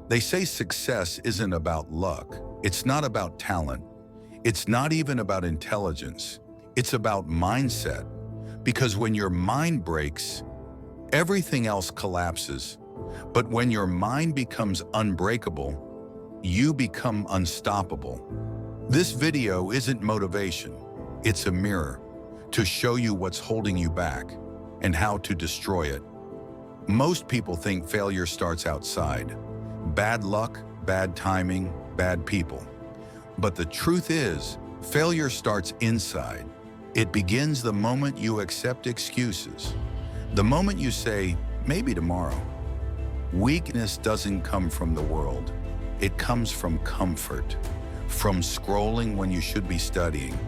They say success isn't about luck. It's not about talent. It's not even about intelligence. It's about mindset. Because when your mind breaks, everything else collapses. But when your mind becomes unbreakable, you become unstoppable. This video isn't motivation. It's a mirror to show you what's holding you back and how to destroy it. Most people think failure starts outside. Bad luck, bad timing, bad people. But the truth is, failure starts inside. It begins the moment you accept excuses. The moment you say, maybe tomorrow. Weakness doesn't come from the world. It comes from comfort. From scrolling when you should be studying.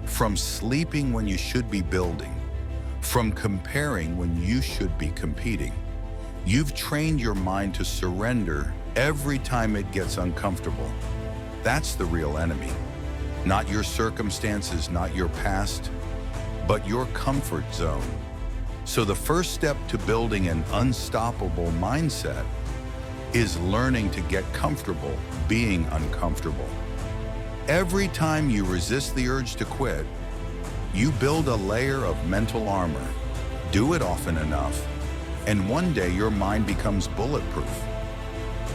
From sleeping when you should be building. From comparing when you should be competing. You've trained your mind to surrender every time it gets uncomfortable. That's the real enemy. Not your circumstances, not your past, but your comfort zone. So the first step to building an unstoppable mindset is learning to get comfortable being uncomfortable. Every time you resist the urge to quit, you build a layer of mental armor. Do it often enough, and one day your mind becomes bulletproof.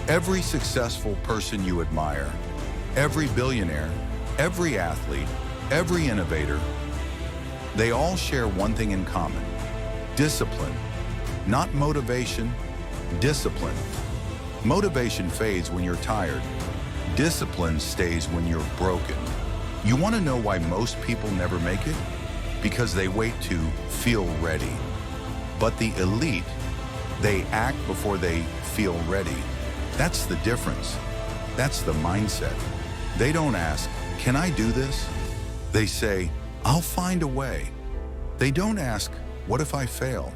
Every successful person you admire, every billionaire, every athlete, every innovator, they all share one thing in common: discipline. Not motivation, discipline. Motivation fades when you're tired. Discipline stays when you're broken. You want to know why most people never make it? Because they wait to feel ready. But the elite, they act before they feel ready. That's the difference. That's the mindset. They don't ask, can I do this? They say, I'll find a way. They don't ask, what if I fail?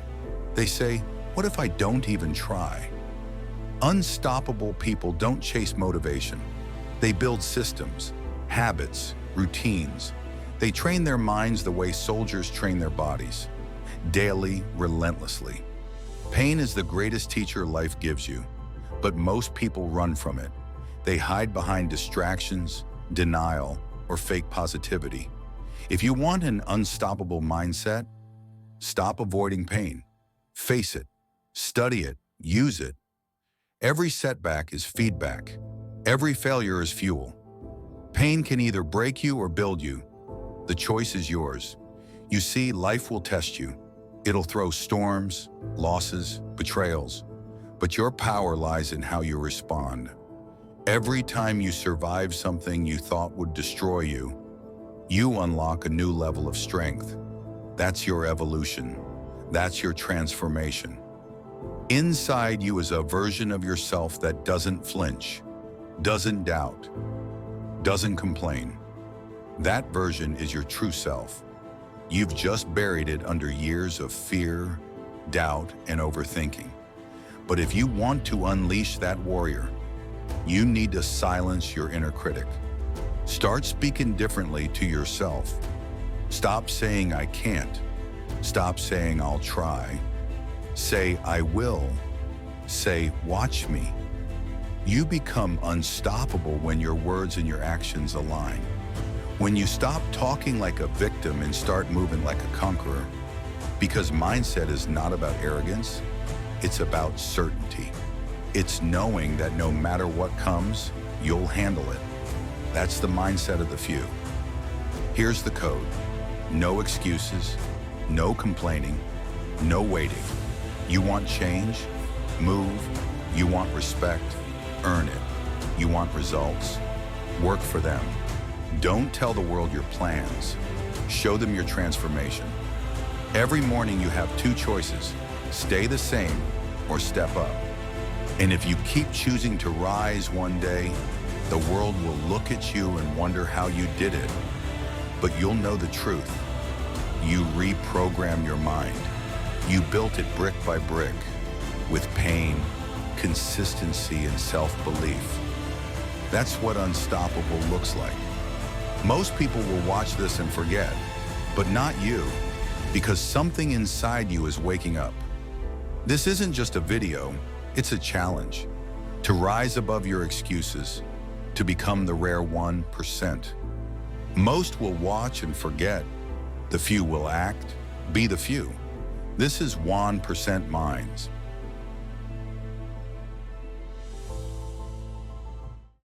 They say, what if I don't even try? Unstoppable people don't chase motivation. They build systems, habits, routines. They train their minds the way soldiers train their bodies, daily, relentlessly. Pain is the greatest teacher life gives you, but most people run from it. They hide behind distractions, denial, or fake positivity. If you want an unstoppable mindset, stop avoiding pain. Face it, study it, use it. Every setback is feedback. Every failure is fuel. Pain can either break you or build you. The choice is yours. You see, life will test you. It'll throw storms, losses, betrayals. But your power lies in how you respond. Every time you survive something you thought would destroy you, you unlock a new level of strength. That's your evolution. That's your transformation. Inside you is a version of yourself that doesn't flinch, doesn't doubt, doesn't complain. That version is your true self. You've just buried it under years of fear, doubt, and overthinking. But if you want to unleash that warrior, you need to silence your inner critic. Start speaking differently to yourself. Stop saying I can't. Stop saying I'll try. Say I will. Say watch me. You become unstoppable when your words and your actions align. When you stop talking like a victim and start moving like a conqueror. Because mindset is not about arrogance, it's about certainty. It's knowing that no matter what comes, you'll handle it. That's the mindset of the few. Here's the code. No excuses, no complaining, no waiting. You want change? Move. You want respect? Earn it. You want results? Work for them. Don't tell the world your plans. Show them your transformation. Every morning you have two choices: stay the same or step up. And if you keep choosing to rise one day, the world will look at you and wonder how you did it. But you'll know the truth. You reprogram your mind. You built it brick by brick, with pain, consistency, and self-belief. That's what unstoppable looks like. Most people will watch this and forget, but not you, because something inside you is waking up. This isn't just a video, it's a challenge. to rise above your excuses, to become the rare 1%. Most will watch and forget. The few will act, be the few. This is 1% Minds.